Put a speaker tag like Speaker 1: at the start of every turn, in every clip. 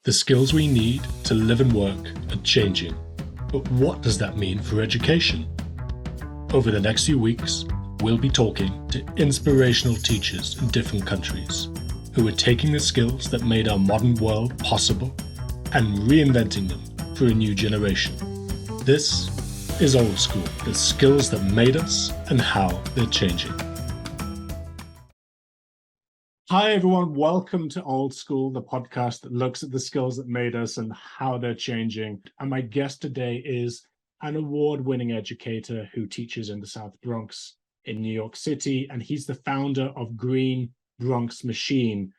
Speaker 1: The skills we need to live and work are changing. But what does that mean for education? Over the next few weeks, we'll be talking to inspirational teachers in different countries who are taking the skills that made our modern world possible and reinventing them for a new generation. This is Old School, the skills that made us and how they're changing. Hi everyone, welcome to Old School, the podcast that looks at the skills that made us and how they're changing. And my guest today is an award-winning educator who teaches in the South Bronx in New York City, and he's the founder of Green Bronx Machine.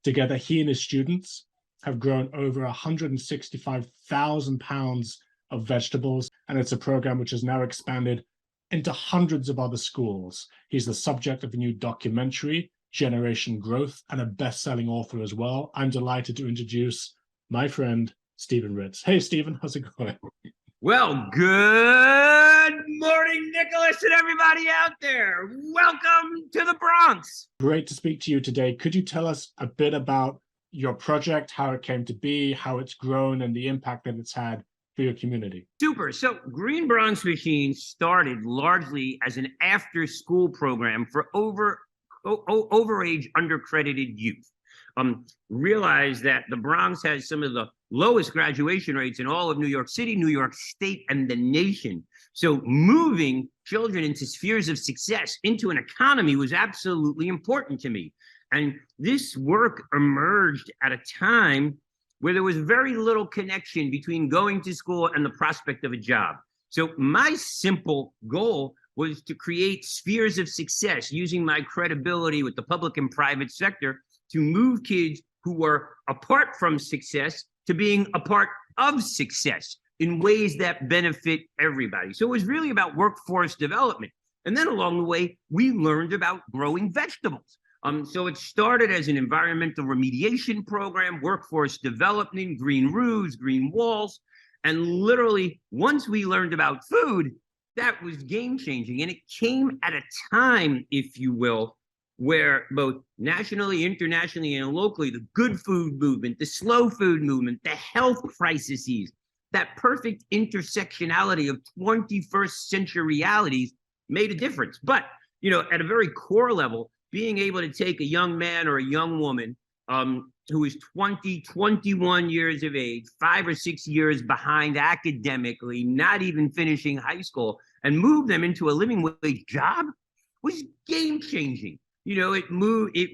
Speaker 1: Together, he and his students have grown over 165,000 pounds of vegetables, and it's a program which has now expanded into hundreds of other schools. He's the subject of a new documentary, Generation Growth, and a best-selling author as well. I'm delighted to introduce my friend, Stephen Ritz. Hey, Stephen, how's it going?
Speaker 2: Well, good morning, Nicholas, and everybody out there. Welcome to the Bronx.
Speaker 1: Great to speak to you today. Could you tell us a bit about your project, how it came to be, how it's grown, and the impact that it's had for your community?
Speaker 2: Super. So Green Bronx Machine started largely as an after-school program for overage undercredited youth. Realize that the Bronx has some of the lowest graduation rates in all of New York City, New York State, and the nation. So moving children into spheres of success, into an economy, was absolutely important to me. And this work emerged at a time where there was very little connection between going to school and the prospect of a job. So my simple goal was to create spheres of success using my credibility with the public and private sector to move kids who were apart from success to being a part of success in ways that benefit everybody. So it was really about workforce development. And then along the way, we learned about growing vegetables. So it started as an environmental remediation program, workforce development, green roofs, green walls. And literally, once we learned about food, that was game changing. And it came at a time, if you will, where both nationally, internationally, and locally, the good food movement, the slow food movement, the health crises, that perfect intersectionality of 21st century realities made a difference. But, you know, at a very core level, being able to take a young man or a young woman who is 20, 21 years of age, 5 or 6 years behind academically, not even finishing high school, and move them into a living wage job was game changing. You know, it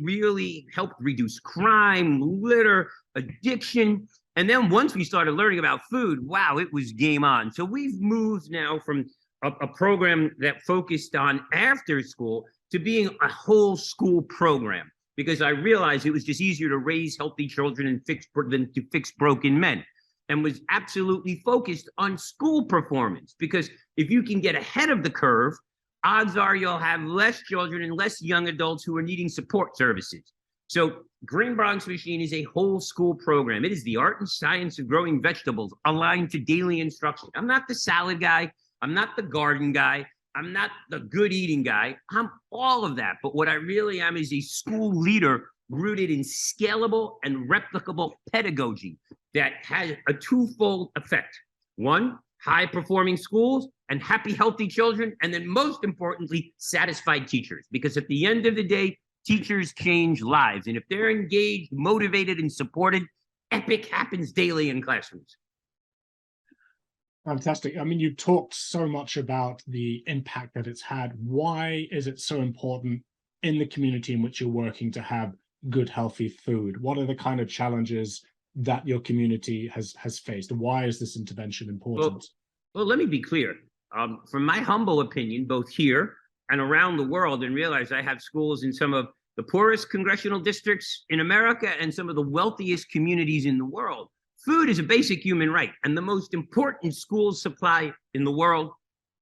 Speaker 2: really helped reduce crime, litter, addiction. And then once we started learning about food, wow, it was game on. So we've moved now from a program that focused on after school to being a whole school program, because I realized it was just easier to raise healthy children than to fix broken men, and was absolutely focused on school performance. Because if you can get ahead of the curve, odds are you'll have less children and less young adults who are needing support services. So Green Bronx Machine is a whole school program. It is the art and science of growing vegetables aligned to daily instruction. I'm not the salad guy. I'm not the garden guy. I'm not the good eating guy. I'm all of that. But what I really am is a school leader rooted in scalable and replicable pedagogy that has a twofold effect. One, high-performing schools and happy, healthy children, and then most importantly, satisfied teachers. Because at the end of the day, teachers change lives. And if they're engaged, motivated, and supported, epic happens daily in classrooms.
Speaker 1: Fantastic. I mean, you talked so much about the impact that it's had. Why is it so important in the community in which you're working to have good, healthy food? What are the kind of challenges that your community has faced? Why is this intervention important?
Speaker 2: Well, let me be clear. From my humble opinion, both here and around the world, and realize I have schools in some of the poorest congressional districts in America and some of the wealthiest communities in the world. Food is a basic human right, and the most important school supply in the world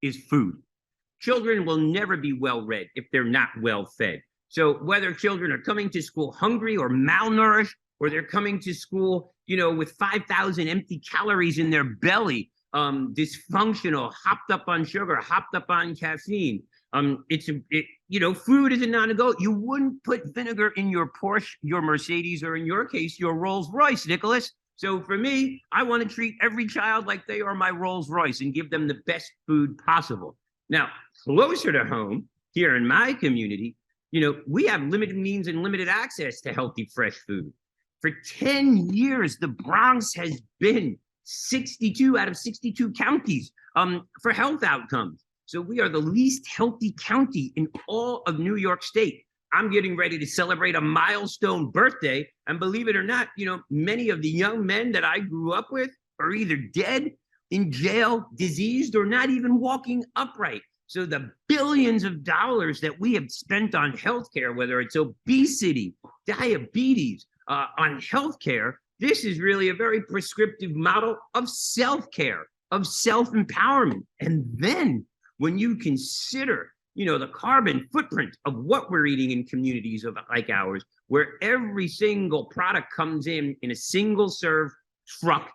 Speaker 2: is food. Children will never be well-read if they're not well-fed. So whether children are coming to school hungry or malnourished, or they're coming to school, you know, with 5,000 empty calories in their belly, dysfunctional, hopped up on sugar, hopped up on caffeine. Food is a non-negotiable. You wouldn't put vinegar in your Porsche, your Mercedes, or in your case, your Rolls Royce, Nicholas. So for me, I want to treat every child like they are my Rolls Royce and give them the best food possible. Now, closer to home, here in my community, we have limited means and limited access to healthy, fresh food. For 10 years, the Bronx has been 62 out of 62 counties for health outcomes. So we are the least healthy county in all of New York State. I'm getting ready to celebrate a milestone birthday. And believe it or not, many of the young men that I grew up with are either dead, in jail, diseased, or not even walking upright. So the billions of dollars that we have spent on healthcare, whether it's obesity, diabetes, on healthcare, this is really a very prescriptive model of self-care, of self-empowerment. And then when you consider the carbon footprint of what we're eating in communities like ours, where every single product comes in a single serve truck,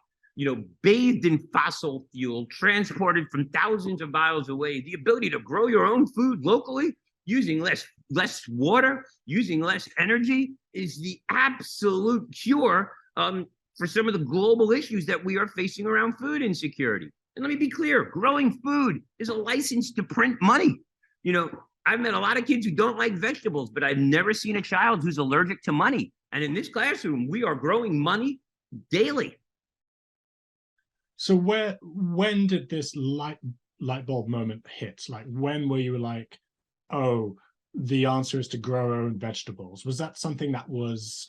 Speaker 2: bathed in fossil fuel, transported from thousands of miles away, the ability to grow your own food locally, using less water, using less energy, is the absolute cure for some of the global issues that we are facing around food insecurity. And let me be clear, growing food is a license to print money. I've met a lot of kids who don't like vegetables, but I've never seen a child who's allergic to money. And in this classroom, we are growing money daily.
Speaker 1: So when did this light bulb moment hit? Like, when were you like, oh, the answer is to grow our own vegetables? Was that something that was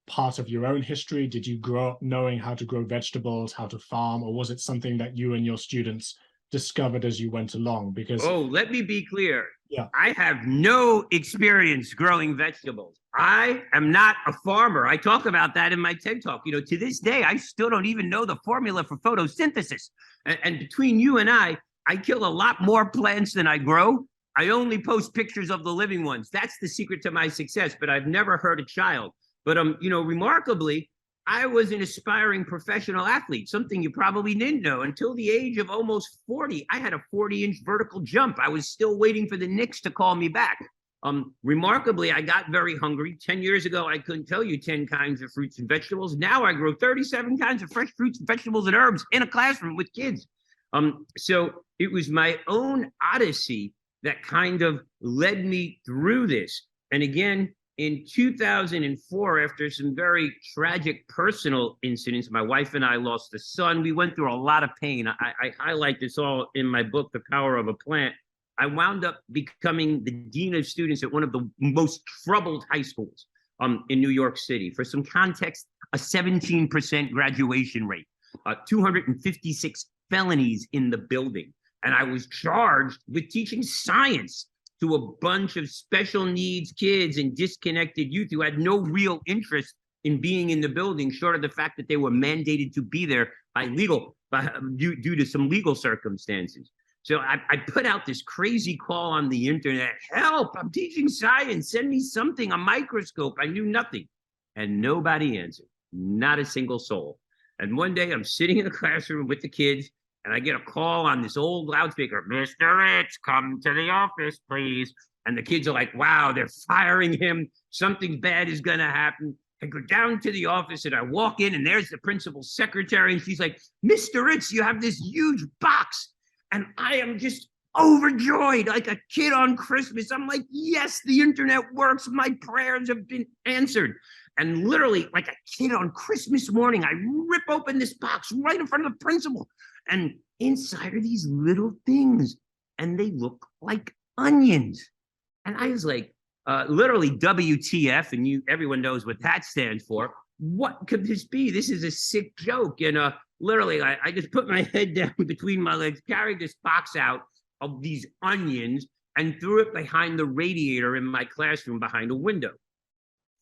Speaker 1: part of your own history? Did you grow up knowing how to grow vegetables, how to farm, or was it something that you and your students discovered as you went along? Because
Speaker 2: let me be clear.
Speaker 1: Yeah.
Speaker 2: I have no experience growing vegetables. I am not a farmer. I talk about that in my TED Talk. To this day, I still don't even know the formula for photosynthesis. And between you and I kill a lot more plants than I grow. I only post pictures of the living ones. That's the secret to my success, but I've never hurt a child. But, remarkably, I was an aspiring professional athlete, something you probably didn't know. Until the age of almost 40, I had a 40-inch vertical jump. I was still waiting for the Knicks to call me back. Remarkably, I got very hungry. 10 years ago, I couldn't tell you 10 kinds of fruits and vegetables. Now I grow 37 kinds of fresh fruits, vegetables, and herbs in a classroom with kids. So it was my own odyssey that kind of led me through this. And again, in 2004, after some very tragic personal incidents, my wife and I lost a son. We went through a lot of pain. I highlight this all in my book, The Power of a Plant. I wound up becoming the dean of students at one of the most troubled high schools in New York City. For some context, a 17% graduation rate, 256 felonies in the building. And I was charged with teaching science to a bunch of special needs kids and disconnected youth who had no real interest in being in the building, short of the fact that they were mandated to be there due to some legal circumstances. So I put out this crazy call on the internet, help, I'm teaching science, send me something, a microscope. I knew nothing. And nobody answered, not a single soul. And one day I'm sitting in the classroom with the kids, and I get a call on this old loudspeaker, Mr. Ritz, come to the office, please. And the kids are like, wow, they're firing him. Something bad is going to happen. I go down to the office and I walk in, and there's the principal's secretary. And she's like, Mr. Ritz, you have this huge box. And I am just overjoyed, like a kid on Christmas. I'm like, yes, the internet works. My prayers have been answered. And literally, like a kid on Christmas morning, I rip open this box right in front of the principal. And inside are these little things, and they look like onions. And I was like, literally WTF, and everyone knows what that stands for. What could this be? This is a sick joke. And literally, I just put my head down between my legs, carried this box out of these onions, and threw it behind the radiator in my classroom behind a window.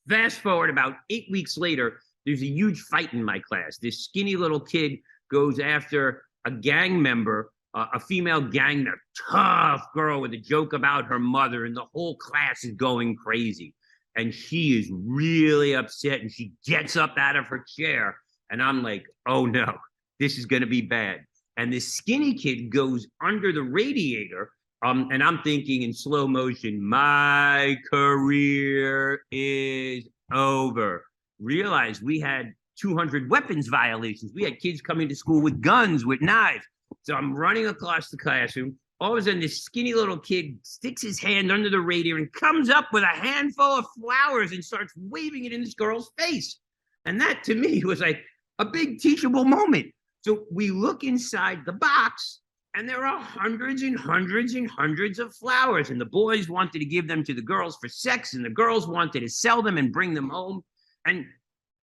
Speaker 2: Fast forward about 8 weeks later, there's a huge fight in my class. This skinny little kid goes after a gang member, a female gang member, tough girl with a joke about her mother, and the whole class is going crazy. And she is really upset, and she gets up out of her chair. And I'm like, oh no, this is going to be bad. And this skinny kid goes under the radiator. And I'm thinking in slow motion, my career is over. Realized we had 200 weapons violations. We had kids coming to school with guns, with knives. So I'm running across the classroom. All of a sudden, this skinny little kid sticks his hand under the radiator and comes up with a handful of flowers and starts waving it in this girl's face. And that, to me, was like a big teachable moment. So we look inside the box, and there are hundreds and hundreds and hundreds of flowers. And the boys wanted to give them to the girls for sex, and the girls wanted to sell them and bring them home. And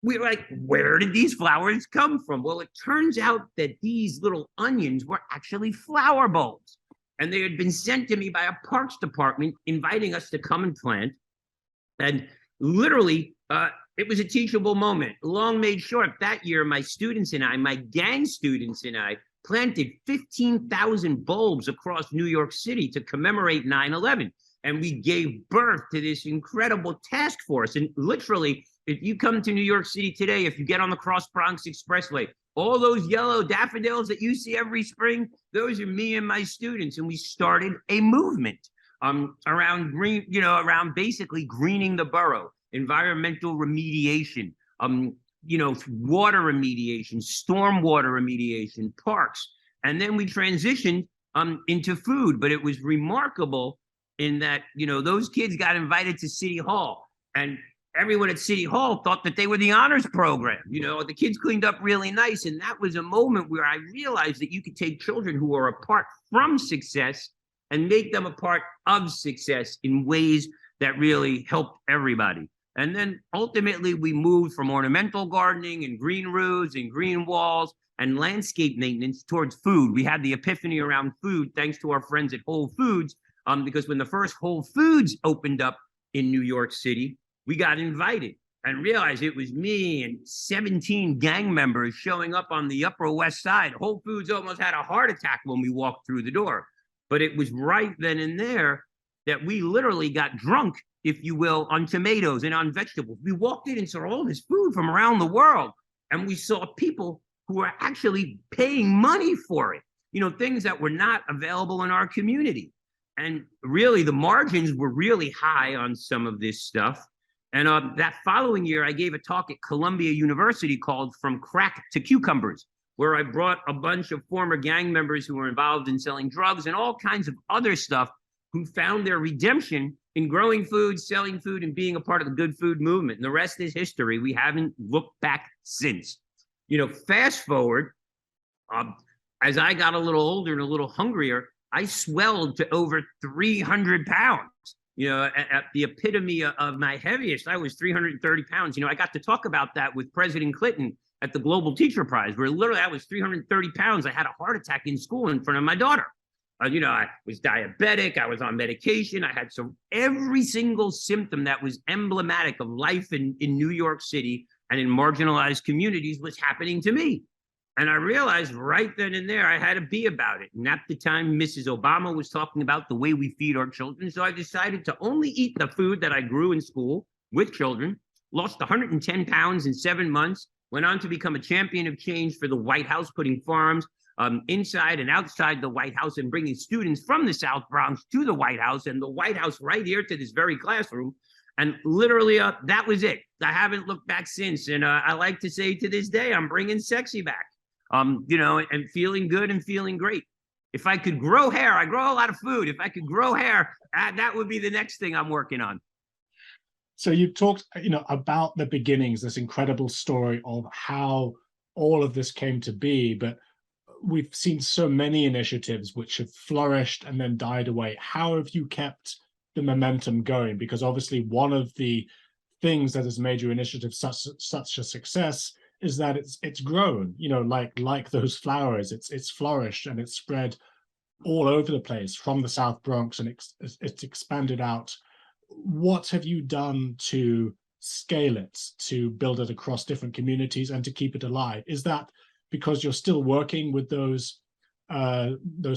Speaker 2: we were like, where did these flowers come from? Well, it turns out that these little onions were actually flower bulbs. And they had been sent to me by a parks department inviting us to come and plant. And literally, it was a teachable moment. Long made short, that year, my students and I, my gang students and I, planted 15,000 bulbs across New York City to commemorate 9/11. And we gave birth to this incredible task force. And literally, if you come to New York City today, if you get on the Cross Bronx Expressway, all those yellow daffodils that you see every spring, those are me and my students. And we started a movement around green, around basically greening the borough, environmental remediation, water remediation, stormwater remediation, parks. And then we transitioned into food. But it was remarkable in that, those kids got invited to City Hall. And everyone at City Hall thought that they were the honors program. The kids cleaned up really nice. And that was a moment where I realized that you could take children who are apart from success and make them a part of success in ways that really helped everybody. And then ultimately we moved from ornamental gardening and green roofs and green walls and landscape maintenance towards food. We had the epiphany around food thanks to our friends at Whole Foods, because when the first Whole Foods opened up in New York City, we got invited and realized it was me and 17 gang members showing up on the Upper West Side. Whole Foods almost had a heart attack when we walked through the door. But it was right then and there that we literally got drunk, if you will, on tomatoes and on vegetables. We walked in and saw all this food from around the world. And we saw people who were actually paying money for it, things that were not available in our community. And really, the margins were really high on some of this stuff. And that following year, I gave a talk at Columbia University called From Crack to Cucumbers, where I brought a bunch of former gang members who were involved in selling drugs and all kinds of other stuff, who found their redemption in growing food, selling food, and being a part of the good food movement. And the rest is history. We haven't looked back since. Fast forward, as I got a little older and a little hungrier, I swelled to over 300 pounds. At the epitome of my heaviest, I was 330 pounds. I got to talk about that with President Clinton at the Global Teacher Prize, where literally I was 330 pounds. I had a heart attack in school in front of my daughter. I was diabetic. I was on medication. I had every single symptom that was emblematic of life in New York City and in marginalized communities was happening to me. And I realized right then and there, I had to be about it. And at the time, Mrs. Obama was talking about the way we feed our children. So I decided to only eat the food that I grew in school with children, lost 110 pounds in 7 months, went on to become a champion of change for the White House, putting farms inside and outside the White House and bringing students from the South Bronx to the White House, and the White House right here to this very classroom. And literally, that was it. I haven't looked back since. And I like to say to this day, I'm bringing sexy back. And feeling good and feeling great. If I could grow hair, I grow a lot of food. If I could grow hair, that would be the next thing I'm working on.
Speaker 1: So you talked, about the beginnings, this incredible story of how all of this came to be, but we've seen so many initiatives which have flourished and then died away. How have you kept the momentum going? Because obviously one of the things that has made your initiative such a success is that it's grown, like those flowers, it's flourished and it's spread all over the place from the South Bronx, and it's expanded out. What have you done to scale it, to build it across different communities and to keep it alive? Is that because you're still working with those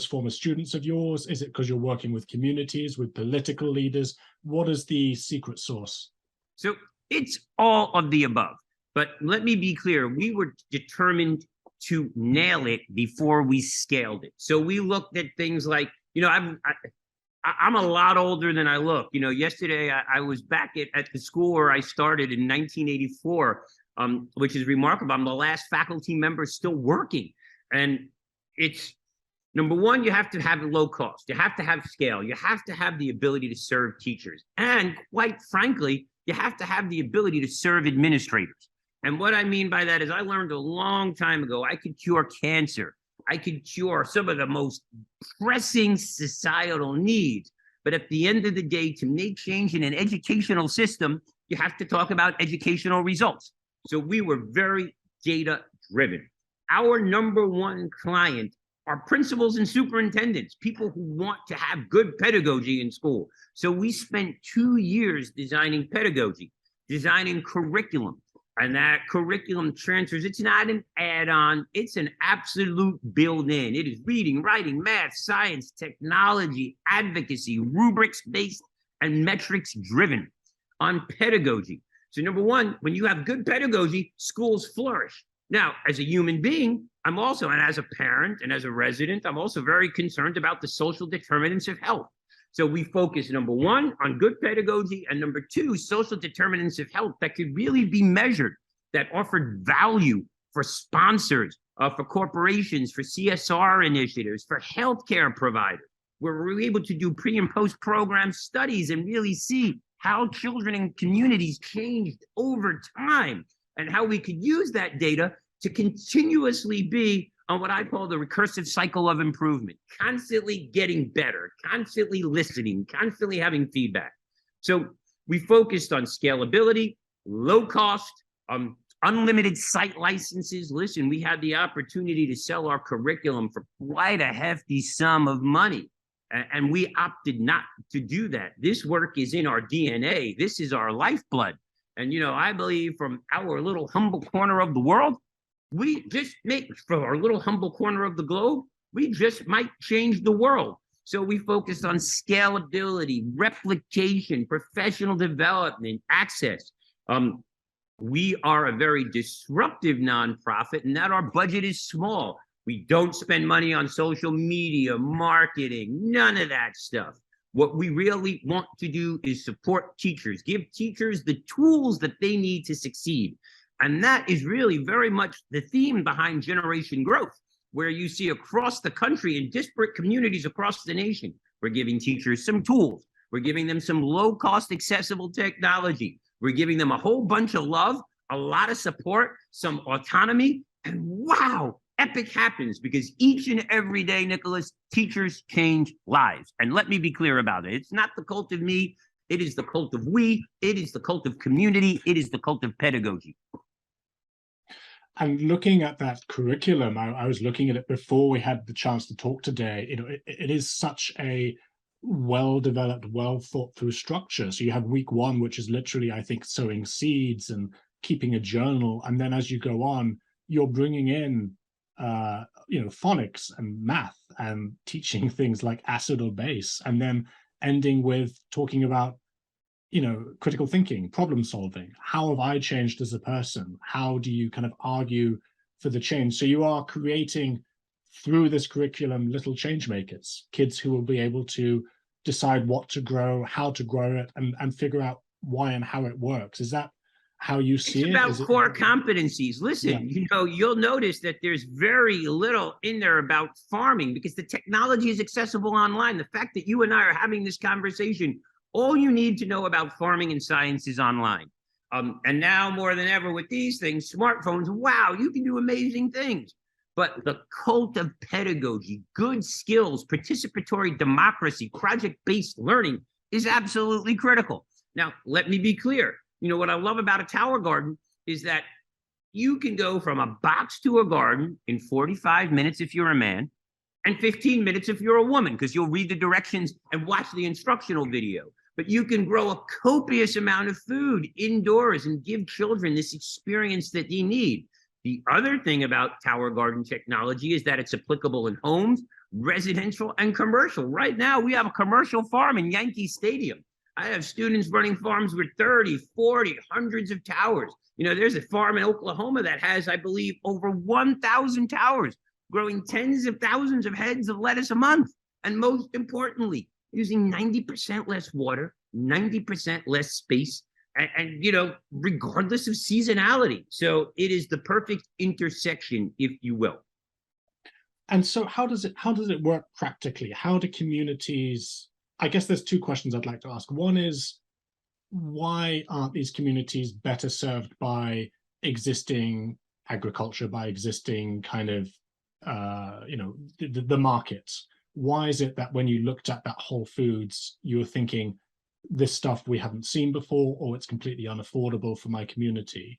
Speaker 1: former students of yours? Is it because you're working with communities, with political leaders? What is the secret sauce?
Speaker 2: So it's all of the above. But let me be clear, we were determined to nail it before we scaled it. So we looked at things like, I'm a lot older than I look. Yesterday I was back at the school where I started in 1984. which is remarkable. I'm the last faculty member still working. And it's, number one, you have to have low cost. You have to have scale. You have to have the ability to serve teachers. And quite frankly, you have to have the ability to serve administrators. And what I mean by that is I learned a long time ago, I could cure cancer. I could cure some of the most pressing societal needs. But at the end of the day, to make change in an educational system, you have to talk about educational results. So we were very data driven. Our number one client are principals and superintendents, people who want to have good pedagogy in school. So we spent 2 years designing pedagogy, designing curriculum, and that curriculum transfers. It's not an add-on, it's an absolute build-in. It is reading, writing, math, science, technology, advocacy, rubrics-based and metrics-driven on pedagogy. So number one, when you have good pedagogy, schools flourish. Now, as a human being, I'm also, and as a parent and as a resident, I'm also very concerned about the social determinants of health. So we focus, number one, on good pedagogy, and number two, social determinants of health that could really be measured, that offered value for sponsors, for corporations, for CSR initiatives, for healthcare providers, where we're able to do pre and post program studies and really see how children and communities changed over time, and how we could use that data to continuously be on what I call the recursive cycle of improvement, constantly getting better, constantly listening, constantly having feedback. So we focused on scalability, low cost, unlimited site licenses. Listen, we had the opportunity to sell our curriculum for quite a hefty sum of money, and we opted not to do that. This work is in our DNA. This is our lifeblood. And, you know, I believe from our little humble corner of the world, we just make, for our little humble corner of the globe, we just might change the world. So we focused on scalability, replication, professional development, access. We are a very disruptive nonprofit, and that our budget is small. We don't spend money on social media, marketing, none of that stuff. What we really want to do is support teachers, give teachers the tools that they need to succeed. And that is really very much the theme behind Generation Growth, where you see across the country in disparate communities across the nation, we're giving teachers some tools. We're giving them some low-cost, accessible technology. We're giving them a whole bunch of love, a lot of support, some autonomy, and wow, epic happens, because each and every day, Nicholas, teachers change lives. And let me be clear about it. It's not the cult of me. It is the cult of we. It is the cult of community. It is the cult of pedagogy.
Speaker 1: And looking at that curriculum, I was looking at it before we had the chance to talk today. You know, it is such a well-developed, well-thought-through structure. So you have week one, which is literally, I think, sowing seeds and keeping a journal. And then as you go on, you're bringing in, you know, phonics and math and teaching things like acid or base, and then ending with talking about, you know, critical thinking, problem solving. How have I changed as a person? How do you kind of argue for the change? So you are creating through this curriculum little change makers, kids who will be able to decide what to grow, how to grow it, and figure out why and how it works. Is that how you see it?
Speaker 2: It's about core competencies. Listen,
Speaker 1: Yeah.
Speaker 2: you know, you'll notice that there's very little in there about farming, because the technology is accessible online. The fact that you and I are having this conversation, all you need to know about farming and science is online. And now more than ever with these things, smartphones, wow, you can do amazing things. But the cult of pedagogy, good skills, participatory democracy, project-based learning is absolutely critical. Now, let me be clear. You know, what I love about a tower garden is that you can go from a box to a garden in 45 minutes if you're a man, and 15 minutes if you're a woman, because you'll read the directions and watch the instructional video. But you can grow a copious amount of food indoors and give children this experience that they need. The other thing about tower garden technology is that it's applicable in homes, residential, and commercial. Right now, we have a commercial farm in Yankee Stadium. I have students running farms with 30, 40, hundreds of towers. You know, there's a farm in Oklahoma that has, I believe, over 1,000 towers, growing tens of thousands of heads of lettuce a month. And most importantly, using 90% less water, 90% less space, and regardless of seasonality. So it is the perfect intersection, if you will.
Speaker 1: And so how does it work practically? How do communities, I guess there's two questions I'd like to ask. One is, why aren't these communities better served by existing agriculture, by existing kind of the markets? Why is it that when you looked at that Whole Foods, you were thinking, this stuff we haven't seen before, or it's completely unaffordable for my community?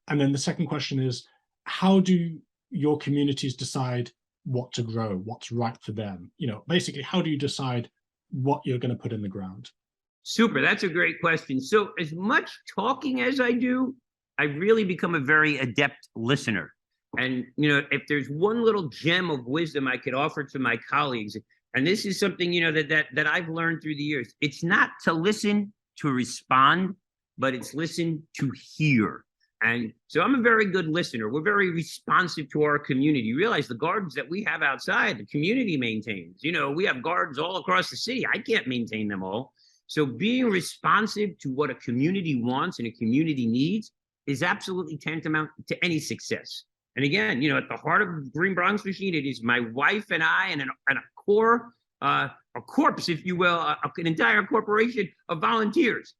Speaker 1: And then the second question is, how do your communities decide what to grow, what's right for them? Basically, how do you decide what you're going to put in the ground?
Speaker 2: Super. That's a great question. So as much talking as I do, I really become a very adept listener. And, if there's one little gem of wisdom I could offer to my colleagues, and this is something, that I've learned through the years, it's not to listen to respond, but it's listen to hear. And so I'm a very good listener. We're very responsive to our community. You realize the gardens that we have outside, the community maintains. We have gardens all across the city. I can't maintain them all. So being responsive to what a community wants and a community needs is absolutely tantamount to any success. And again, at the heart of Green Bronx Machine, it is my wife and I and a core, a corpse, if you will, an entire corporation of volunteers.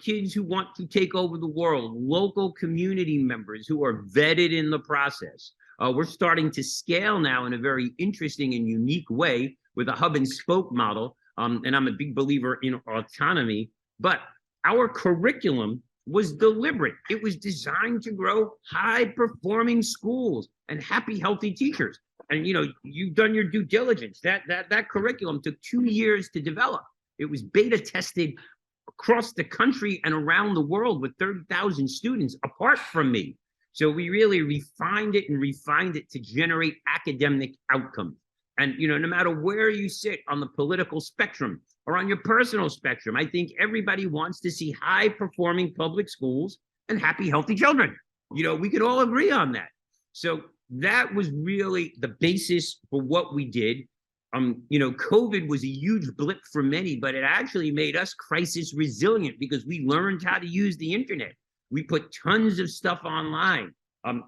Speaker 2: Kids who want to take over the world, local community members who are vetted in the process. We're starting to scale now in a very interesting and unique way with a hub and spoke model. And I'm a big believer in autonomy, but our curriculum was deliberate. It was designed to grow high-performing schools and happy, healthy teachers. And you've done your due diligence. That curriculum took 2 years to develop. It was beta tested across the country and around the world with 30,000 students apart from me. So we really refined it to generate academic outcomes. And, no matter where you sit on the political spectrum or on your personal spectrum, I think everybody wants to see high-performing public schools and happy, healthy children. We could all agree on that. So that was really the basis for what we did. COVID was a huge blip for many, but it actually made us crisis resilient because we learned how to use the internet. We put tons of stuff online.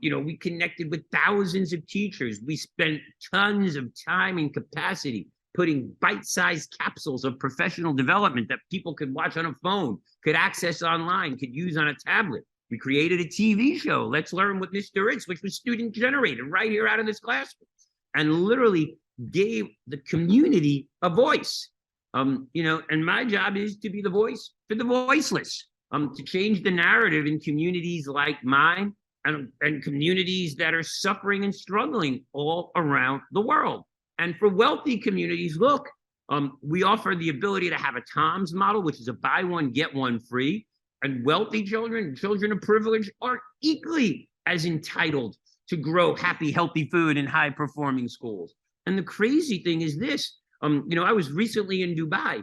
Speaker 2: We connected with thousands of teachers. We spent tons of time and capacity putting bite-sized capsules of professional development that people could watch on a phone, could access online, could use on a tablet. We created a TV show, Let's Learn with Mr. Ritz, which was student-generated right here out of this classroom, and literally gave the community a voice. And my job is to be the voice for the voiceless, to change the narrative in communities like mine and communities that are suffering and struggling all around the world. And for wealthy communities, look, we offer the ability to have a TOMS model, which is a buy one, get one free. And wealthy children of privilege are equally as entitled to grow happy, healthy food in high-performing schools. And the crazy thing is this, I was recently in Dubai,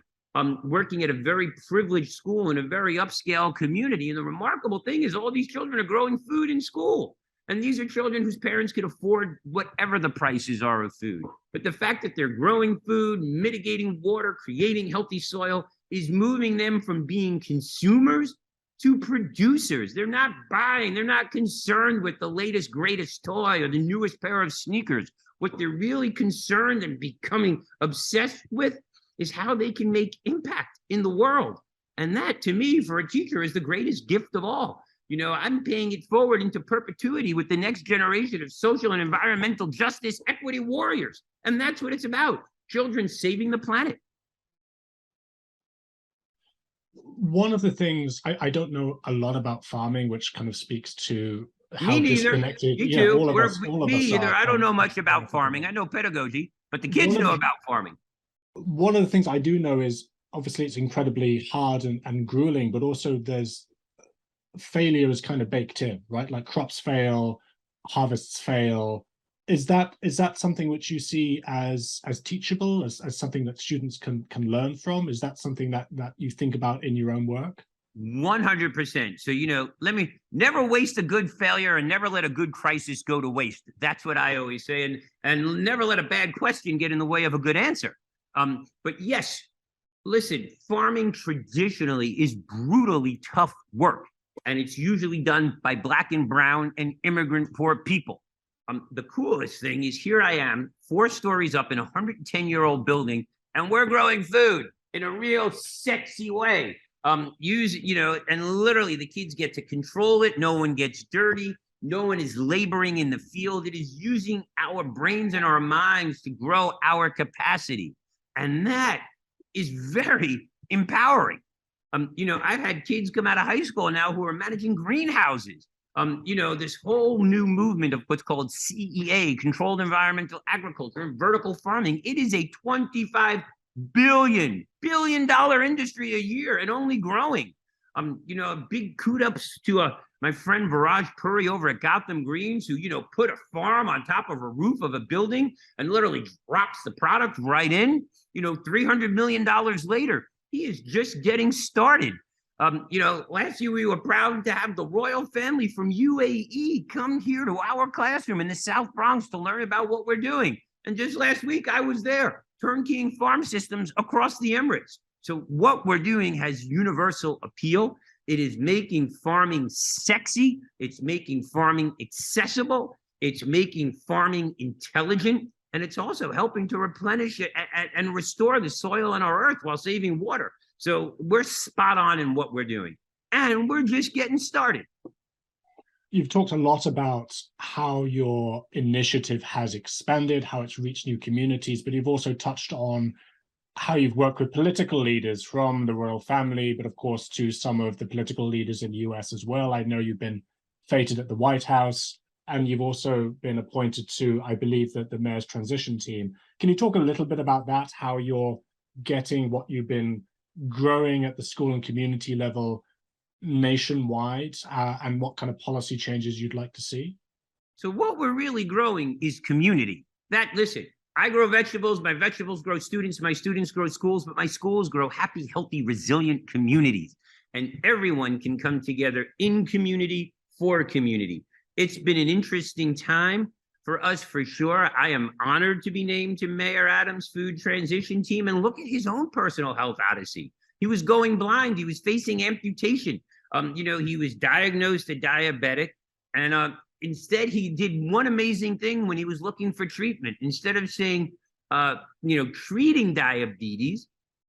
Speaker 2: working at a very privileged school in a very upscale community. And the remarkable thing is all these children are growing food in school. And these are children whose parents could afford whatever the prices are of food. But the fact that they're growing food, mitigating water, creating healthy soil is moving them from being consumers to producers. They're not buying, they're not concerned with the latest, greatest toy or the newest pair of sneakers. What they're really concerned and becoming obsessed with is how they can make impact in the world. And that, to me, for a teacher, is the greatest gift of all. I'm paying it forward into perpetuity with the next generation of social and environmental justice equity warriors. And that's what it's about. Children saving the planet.
Speaker 1: One of the things, I don't know a lot about farming, which kind of speaks to how
Speaker 2: Me neither.
Speaker 1: disconnected.
Speaker 2: You too.
Speaker 1: All of us
Speaker 2: Me either.
Speaker 1: are.
Speaker 2: I don't know much about farming. I know pedagogy, but the kids know about farming.
Speaker 1: One of the things I do know is obviously it's incredibly hard and grueling, but also there's failure is kind of baked in, right? Like crops fail, harvests fail. Is that something which you see as teachable, as something that students can learn from? Is that something that you think about in your own work?
Speaker 2: 100%. So, let me never waste a good failure and never let a good crisis go to waste. That's what I always say. And never let a bad question get in the way of a good answer. But yes, Listen, farming traditionally is brutally tough work, and it's usually done by Black and brown and immigrant poor people. The coolest thing is here I am, 4 stories up in a 110-year-old building, and we're growing food in a real sexy way. And literally the kids get to control it. No one gets dirty. No one is laboring in the field. It is using our brains and our minds to grow our capacity. And that is very empowering. I've had kids come out of high school now who are managing greenhouses. This whole new movement of what's called CEA, controlled environmental agriculture, and vertical farming. It is a $25 billion industry a year and only growing. A big kudos to my friend Viraj Puri over at Gotham Greens, who, put a farm on top of a roof of a building and literally drops the product right in. $300 million later, he is just getting started. Last year we were proud to have the royal family from UAE come here to our classroom in the South Bronx to learn about what we're doing. And just last week I was there, turnkeying farm systems across the Emirates. So what we're doing has universal appeal. It is making farming sexy. It's making farming accessible. It's making farming intelligent. And it's also helping to replenish it and restore the soil and our earth while saving water. So we're spot on in what we're doing. And we're just getting started.
Speaker 1: You've talked a lot about how your initiative has expanded, how it's reached new communities, but you've also touched on how you've worked with political leaders from the royal family, but of course to some of the political leaders in the US as well. I know you've been feted at the White House, and you've also been appointed to, I believe, that the mayor's transition team. Can you talk a little bit about that, how you're getting what you've been growing at the school and community level nationwide, and what kind of policy changes you'd like to see?
Speaker 2: So what we're really growing is community. Listen, I grow vegetables, my vegetables grow students, my students grow schools, but my schools grow happy, healthy, resilient communities. And everyone can come together in community for community. It's been an interesting time for us, for sure. I am honored to be named to Mayor Adams' food transition team, and look at his own personal health odyssey. He was going blind. He was facing amputation. He was diagnosed a diabetic, and instead he did one amazing thing when he was looking for treatment. Instead of saying, treating diabetes,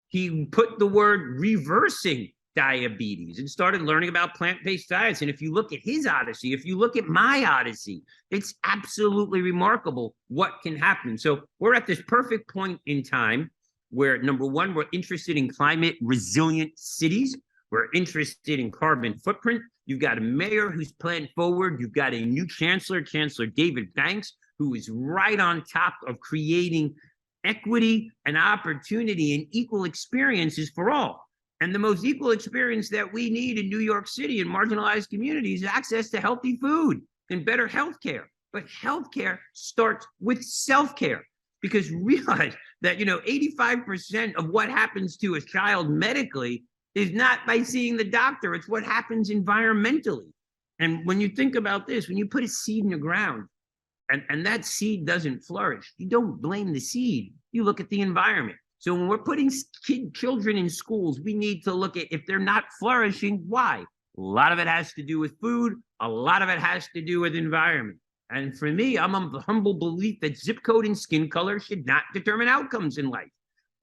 Speaker 2: he put the word reversing diabetes and started learning about plant-based diets. And if you look at his odyssey, if you look at my odyssey, it's absolutely remarkable what can happen. So we're at this perfect point in time where, number one, we're interested in climate resilient cities. We're interested in carbon footprint. You've got a mayor who's planned forward. You've got a new chancellor, Chancellor David Banks, who is right on top of creating equity and opportunity and equal experiences for all. And the most equal experience that we need in New York City and marginalized communities is access to healthy food and better healthcare. But healthcare starts with self-care, because realize that 85% of what happens to a child medically is not by seeing the doctor. It's what happens environmentally. And when you think about this, when you put a seed in the ground and that seed doesn't flourish, you don't blame the seed. You look at the environment. So when we're putting children in schools, we need to look at if they're not flourishing, why? A lot of it has to do with food. A lot of it has to do with environment. And for me, I'm of the humble belief that zip code and skin color should not determine outcomes in life.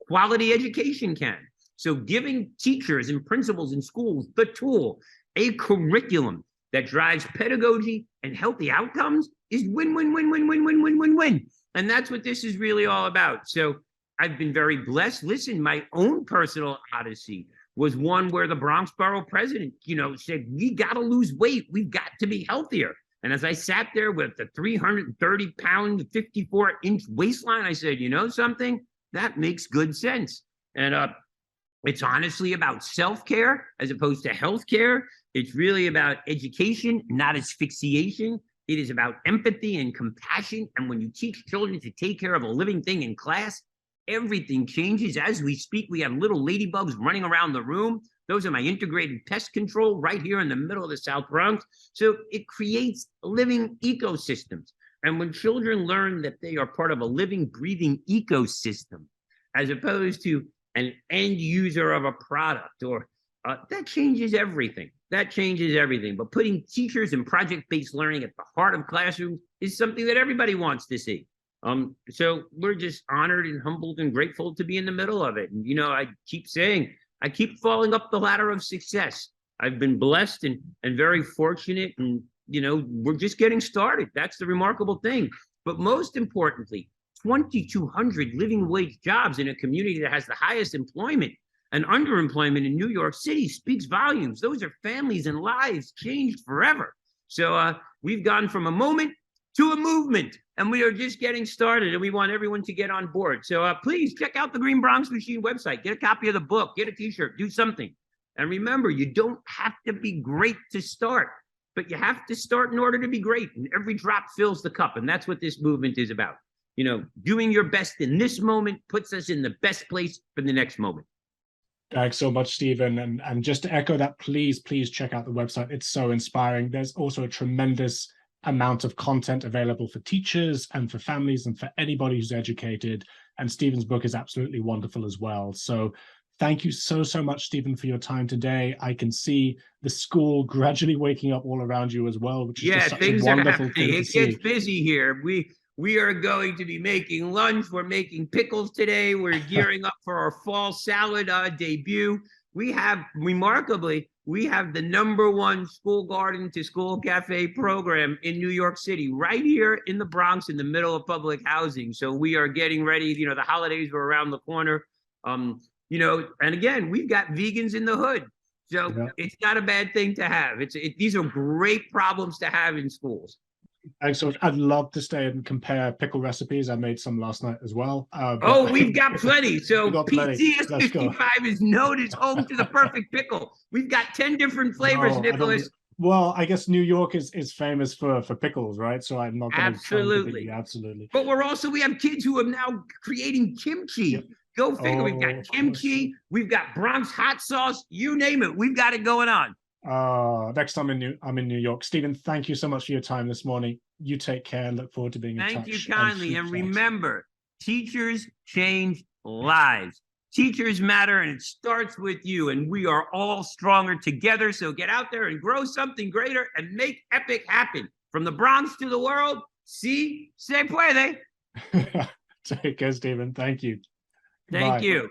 Speaker 2: Quality education can. So giving teachers and principals in schools the tool, a curriculum that drives pedagogy and healthy outcomes is win, win, win, win, win, win, win, win, win. And that's what this is really all about. So I've been very blessed. Listen, my own personal odyssey was one where the Bronx Borough president, said, we got to lose weight. We've got to be healthier. And as I sat there with the 330-pound, 54-inch waistline, I said, something? That makes good sense. And it's honestly about self-care as opposed to healthcare. It's really about education, not asphyxiation. It is about empathy and compassion. And when you teach children to take care of a living thing in class, everything changes. As we speak, we have little ladybugs running around the room. Those are my integrated pest control right here in the middle of the South Bronx. So it creates living ecosystems. And when children learn that they are part of a living, breathing ecosystem, as opposed to an end user of a product, or that changes everything. That changes everything. But putting teachers and project-based learning at the heart of classrooms is something that everybody wants to see. So we're just honored and humbled and grateful to be in the middle of it. And, you know, I keep saying, I keep falling up the ladder of success. I've been blessed and very fortunate. And, you know, we're just getting started. That's the remarkable thing. But most importantly, 2,200 living wage jobs in a community that has the highest employment and underemployment in New York City speaks volumes. Those are families and lives changed forever. So we've gone from a moment to a movement, and we are just getting started, and we want everyone to get on board. So please check out the Green Bronx Machine website, get a copy of the book, get a t-shirt, do something. And remember, you don't have to be great to start, but you have to start in order to be great. And every drop fills the cup, and that's what this movement is about. You know, doing your best in this moment puts us in the best place for the next moment.
Speaker 1: Thanks so much, Stephen. And just to echo that, please check out the website. It's so inspiring. There's also a tremendous amount of content available for teachers and for families and for anybody who's educated. And Stephen's book is absolutely wonderful as well. So thank you so much, Stephen, for your time today. I can see the school gradually waking up all around you as well, which is just such a wonderful thing to see.
Speaker 2: It gets busy here. We are going to be making lunch. We're making pickles today. We're gearing up for our fall salad debut. We have, remarkably, we have the #1 school garden to school cafe program in New York City, right here in the Bronx, in the middle of public housing. So we are getting ready. You know, the holidays are around the corner. You know, and again, we've got vegans in the hood. So it's not a bad thing to have. These are great problems to have in schools.
Speaker 1: Thanks so much. I'd love to stay and compare pickle recipes. I made some last night as well.
Speaker 2: We've got plenty. So PCS55 is known as home to the perfect pickle. We've got 10 different flavors, Nicholas.
Speaker 1: Well, I guess New York is famous for pickles, right? So I'm not going to
Speaker 2: absolutely. But we have kids who are now creating kimchi. Yep. Go figure. We've got kimchi. We've got Bronx hot sauce. You name it. We've got it going on.
Speaker 1: Next time I'm in New York. Stephen, thank you so much for your time this morning. You take care. Look forward to being in touch.
Speaker 2: Thank you kindly. And remember, teachers change lives. Teachers matter, and it starts with you. And we are all stronger together. So get out there and grow something greater and make epic happen. From the Bronx to the world, se puede.
Speaker 1: Take care, Stephen. Thank you.
Speaker 2: Thank you.